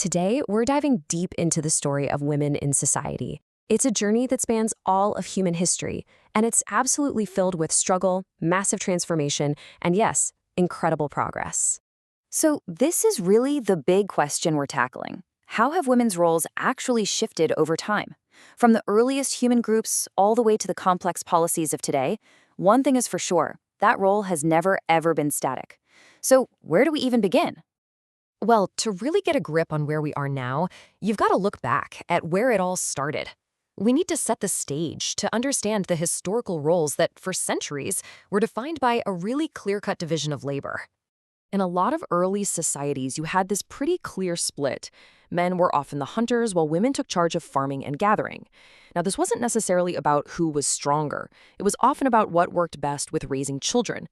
Today, we're diving deep into the story of women in society. It's a journey that spans all of human history, and it's absolutely filled with struggle, massive transformation, and yes, incredible progress. So, this is really the big question we're tackling. How have women's roles actually shifted over time? From the earliest human groups all the way to the complex policies of today, one thing is for sure, that role has never ever been static. So, where do we even begin? Well, to really get a grip on where we are now, you've got to look back at where it all started. We need to set the stage to understand the historical roles that, for centuries, were defined by a really clear-cut division of labor. In a lot of early societies, you had this pretty clear split. Men were often the hunters, while women took charge of farming and gathering. Now, this wasn't necessarily about who was stronger. It was often about what worked best with raising children.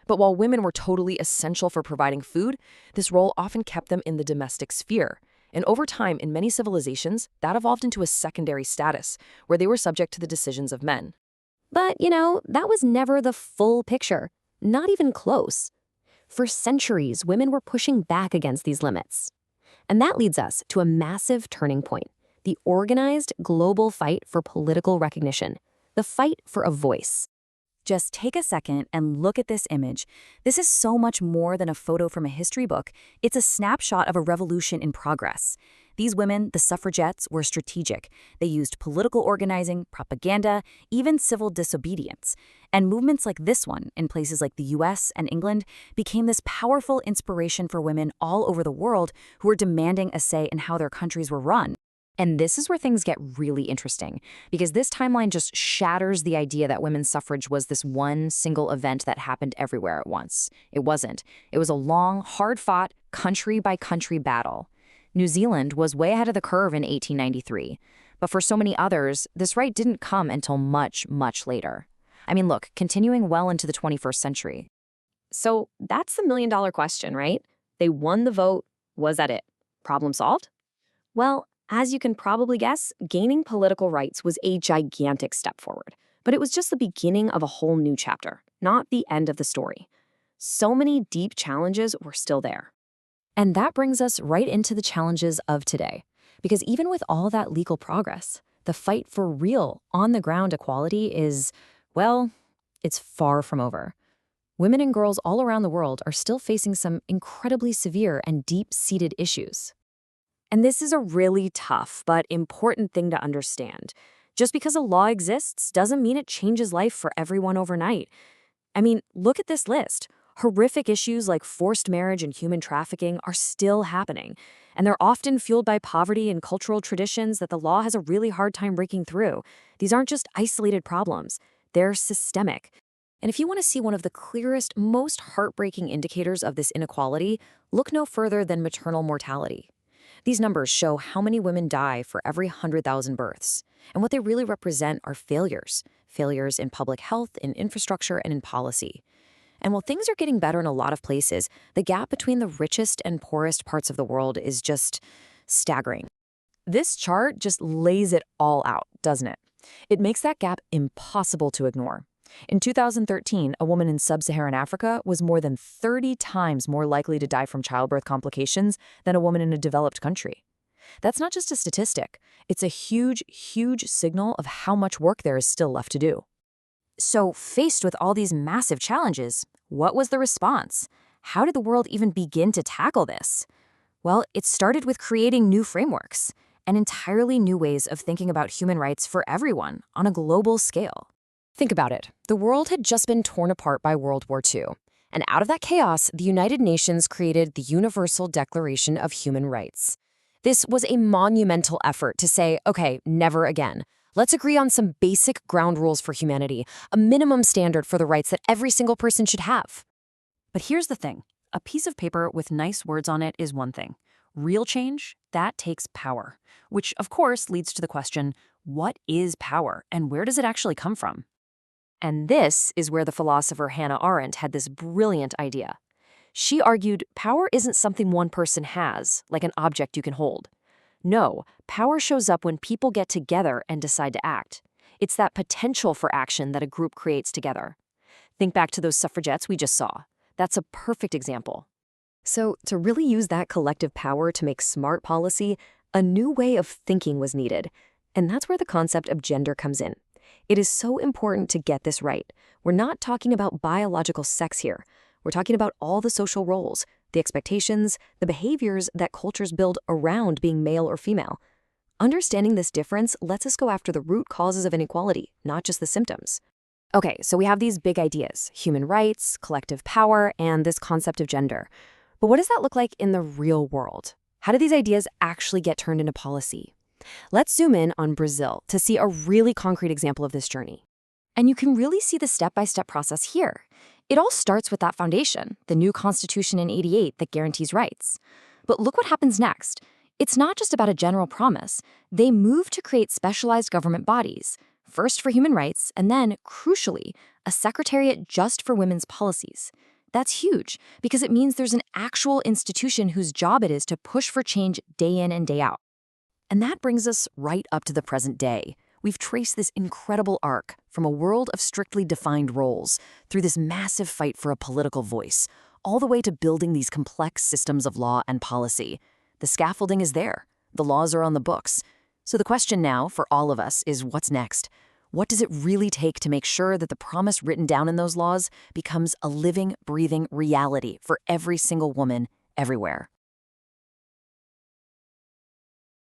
But while women were totally essential for providing food, this role often kept them in the domestic sphere. And over time, in many civilizations, that evolved into a secondary status, where they were subject to the decisions of men. But, that was never the full picture. Not even close. For centuries, women were pushing back against these limits. And that leads us to a massive turning point, the organized global fight for political recognition, the fight for a voice. Just take a second and look at this image. This is so much more than a photo from a history book. It's a snapshot of a revolution in progress. These women, the suffragettes, were strategic. They used political organizing, propaganda, even civil disobedience. And movements like this one, in places like the US and England, became this powerful inspiration for women all over the world who were demanding a say in how their countries were run. And this is where things get really interesting, because this timeline just shatters the idea that women's suffrage was this one single event that happened everywhere at once. It wasn't. It was a long, hard-fought, country-by-country battle. New Zealand was way ahead of the curve in 1893. But for so many others, this right didn't come until much, much later. I mean, look, continuing well into the 21st century. So that's the million-dollar question, right? They won the vote. Was that it? Problem solved? Well, as you can probably guess, gaining political rights was a gigantic step forward. But it was just the beginning of a whole new chapter, not the end of the story. So many deep challenges were still there. And that brings us right into the challenges of today. Because even with all that legal progress, the fight for real, on-the-ground equality is, well, it's far from over. Women and girls all around the world are still facing some incredibly severe and deep-seated issues. And this is a really tough but important thing to understand. Just because a law exists doesn't mean it changes life for everyone overnight. I mean, look at this list. Horrific issues like forced marriage and human trafficking are still happening, and they're often fueled by poverty and cultural traditions that the law has a really hard time breaking through. These aren't just isolated problems. They're systemic. And if you want to see one of the clearest, most heartbreaking indicators of this inequality, look no further than maternal mortality. These numbers show how many women die for every 100,000 births. And what they really represent are failures. Failures in public health, in infrastructure, and in policy. And while things are getting better in a lot of places, the gap between the richest and poorest parts of the world is just staggering. This chart just lays it all out, doesn't it? It makes that gap impossible to ignore. In 2013, a woman in sub-Saharan Africa was more than 30 times more likely to die from childbirth complications than a woman in a developed country. That's not just a statistic. It's a huge, huge signal of how much work there is still left to do. So, faced with all these massive challenges, what was the response? How did the world even begin to tackle this? Well, it started with creating new frameworks and entirely new ways of thinking about human rights for everyone on a global scale. Think about it. The world had just been torn apart by World War II. And out of that chaos, the United Nations created the Universal Declaration of Human Rights. This was a monumental effort to say, okay, never again. Let's agree on some basic ground rules for humanity, a minimum standard for the rights that every single person should have. But here's the thing. A piece of paper with nice words on it is one thing. Real change, that takes power. Which, of course, leads to the question, what is power and where does it actually come from? And this is where the philosopher Hannah Arendt had this brilliant idea. She argued power isn't something one person has, like an object you can hold. No, power shows up when people get together and decide to act. It's that potential for action that a group creates together. Think back to those suffragettes we just saw. That's a perfect example. So, to really use that collective power to make smart policy, a new way of thinking was needed. And that's where the concept of gender comes in. It is so important to get this right. We're not talking about biological sex here. We're talking about all the social roles, the expectations, the behaviors that cultures build around being male or female. Understanding this difference lets us go after the root causes of inequality, not just the symptoms. Okay, so we have these big ideas: human rights, collective power, and this concept of gender. But what does that look like in the real world? How do these ideas actually get turned into policy? Let's zoom in on Brazil to see a really concrete example of this journey. And you can really see the step-by-step process here. It all starts with that foundation, the new constitution in '88 that guarantees rights. But look what happens next. It's not just about a general promise. They move to create specialized government bodies, first for human rights, and then, crucially, a secretariat just for women's policies. That's huge, because it means there's an actual institution whose job it is to push for change day in and day out. And that brings us right up to the present day. We've traced this incredible arc from a world of strictly defined roles through this massive fight for a political voice, all the way to building these complex systems of law and policy. The scaffolding is there. The laws are on the books. So the question now for all of us is, what's next? What does it really take to make sure that the promise written down in those laws becomes a living, breathing reality for every single woman everywhere?